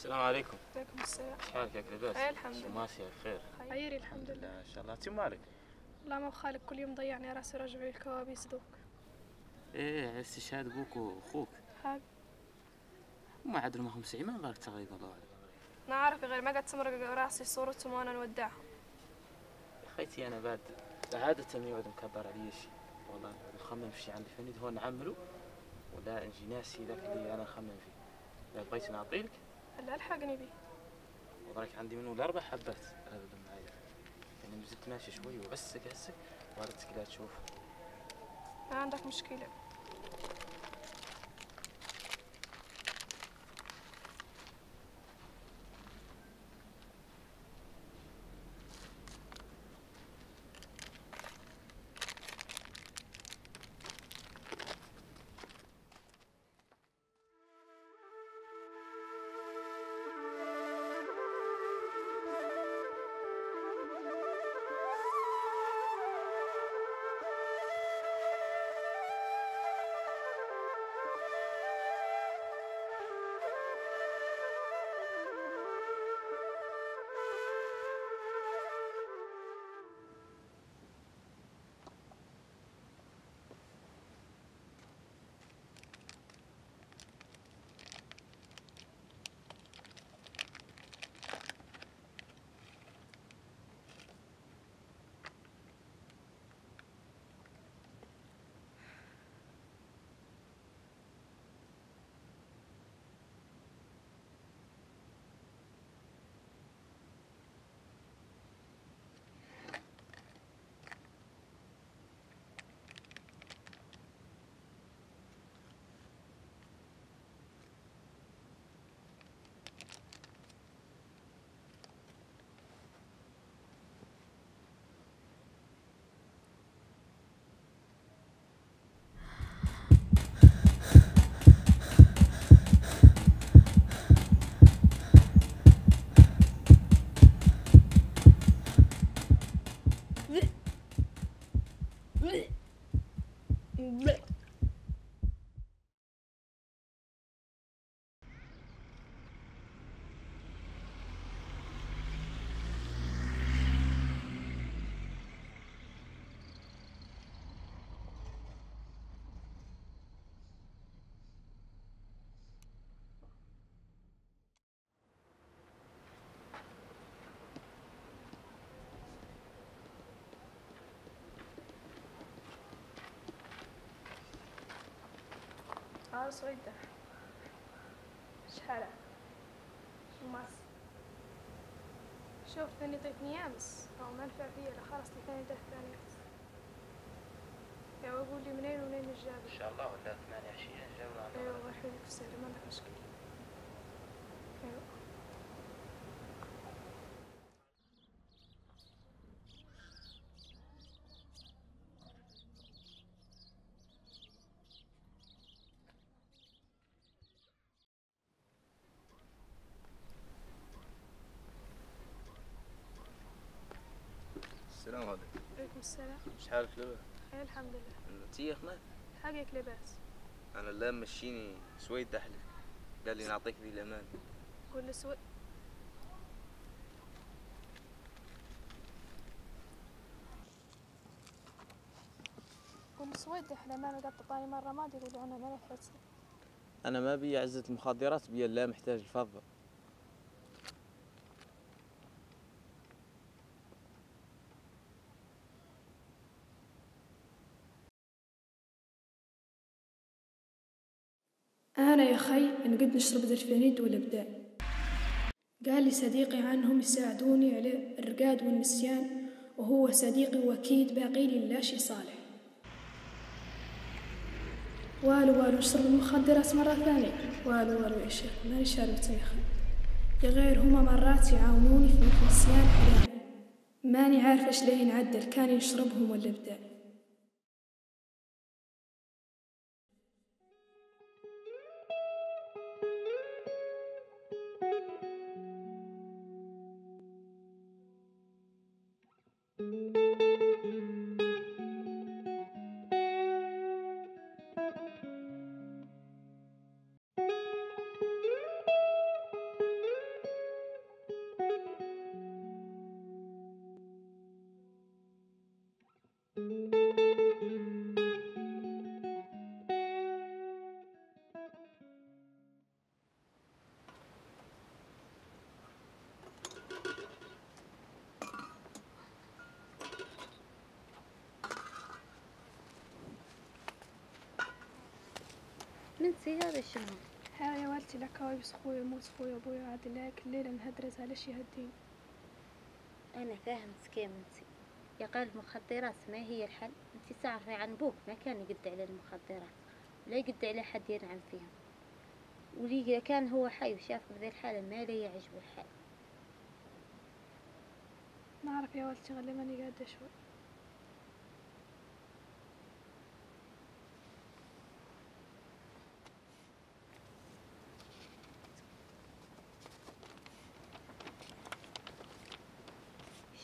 السلام عليكم. عليكم السلام. شحالك ياك لاباس؟ خير الحمد لله. ماشي بخير. خيري الحمد لله. ان شاء الله. انت مالك؟ لا ما خالك كل يوم ضيعني راسي رجع لي الكوابيس دوك. ايه على استشهاد ابوك واخوك. هاك ما عاد ما هم سعيمان غير تغيب الله اعلم. نعرف غير ما قد تمرق راسي صورتهم وانا نودعهم. يا خيتي انا بعد عادة يقعد مكبر علي شي، والله نخمم في شي عندي فني هو نعملو ولا نجي ناسي ذاك اللي انا نخمم فيه. لا بغيت نعطيلك هلا الحقني بيه. وراك عندي منه ل4 حبات ابدا معايا، يعني نزلت ماشي شوي وعسك عسك واردتك لا تشوف. ما عندك مشكلة. صويدة شحالة ماس شوف ثاني طيتني امس او ما نفع فيا لا خلاص ثاني ثاني يا اقول لي منين ولين الجاب ان شاء الله ولا 28 جاونا. ايوه الله يحفظك في السير ما عندك مشكلة. ايوه السلام عليكم. عليكم السلام. شحالك لاباس؟ خير الحمد لله. انت يا خنا؟ حقك لباس. انا لا مشيني سويد دحلك قال لي نعطيك ذي الامان. قول سويد قول سويد احنا ما نقططاني مرة ما يقولوا انا ما نفحص. انا ما بي عزة المخدرات بي لا محتاج الفضة. أنا يا خي نقد نشرب ذا الفنيد والإبداع. قال لي صديقي عنهم يساعدوني على الرقاد والنسيان وهو صديقي وأكيد باقي لي لا شي صالح. والو نشرب المخدرات مرة ثانية. والو يا شيخ ماني شاربت يا خي. يا غير هما مرات يعاونوني في نسيان حلالي ماني عارفة ايش ليه نعدل كان يشربهم والإبداع. بنتي هذا شنو؟ ها يا والدتي لك كوابيس خويا موت خويا ابويا عاد لك الليلة نهدرز على شي هدين. انا فاهمتك يا بنتي، يا قال المخدرات ما هي الحل. انتي تعرفي عن بوك ما كان يقد على المخدرات ولا يقد على حد ينعم فيهم، ولي كان هو حي وشاف بذي الحالة ما لا يعجبه الحال. نعرف يا والدتي غير ماني قاعدة شوي.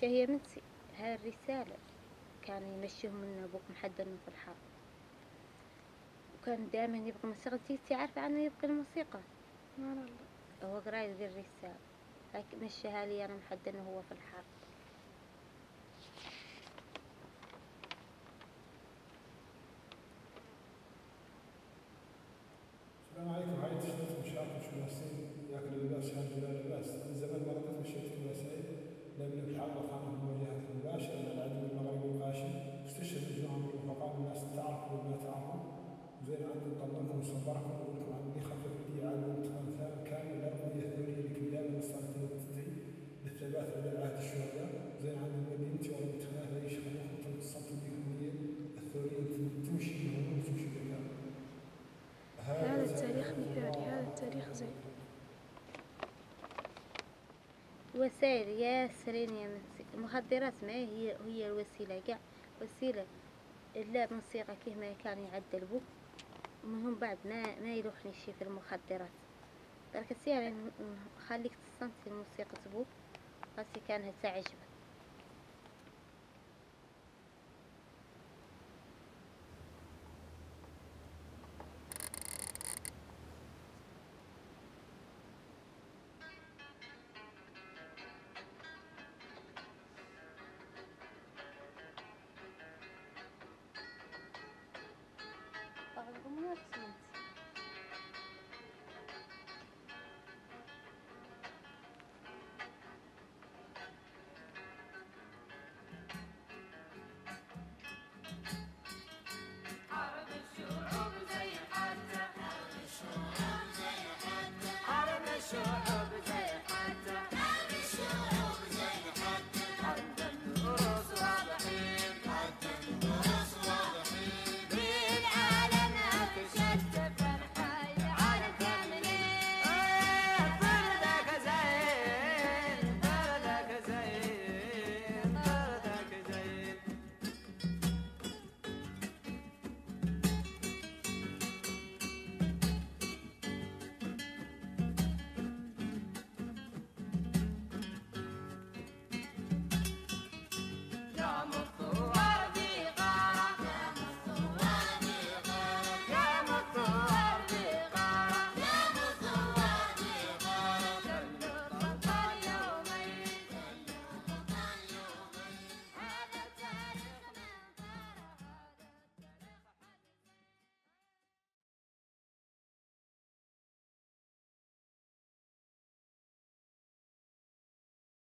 شهي يا بنتي، هاي الرسالة كان يمشيهم من ابوك محددنا في الحرب، وكان دائما يبغى موسيقى. انتي عارفة عنه يبغى الموسيقى، سبحان الله. هو قرايب ذي الرسالة لكن مشيها لي انا محددنا هو في الحرب. السلام عليكم. هاي تشتت مشاكل شو ناسين ياكل اللباس هذا لا لباس. من زمان ما ردت مشيت في الوسائل لأن الحرب كانت مواجهة مباشرة مع العدو المغربي القاشم. استشهد مجموعة من الرفقاء الناس تعرفوا وما تعرفوا وزين عندي نطمنكم وصبركم ونقول لكم عندي خفف لي عاد انتقام ثاني كامل الأرضية الثورية الكلاب المصارفة تنتهي للثبات على عهد الشهداء. زين عندي مدينتي ولا انتخابات أي شيء خليكم تنتصروا بكم الثورية تمشي هون وتمشي بالكامل. هذا التاريخ مثالي، هذا التاريخ زين. وسائل يا سرين يا بنتي، المخدرات ما هي الوسيلة قاع، وسيلة إلا موسيقى كيه ما كان يعدل بوك ومن بعد ما يروحني شي في المخدرات. ترك السيارة خليك تستنتي الموسيقى بوك راسي كانها تعجبك.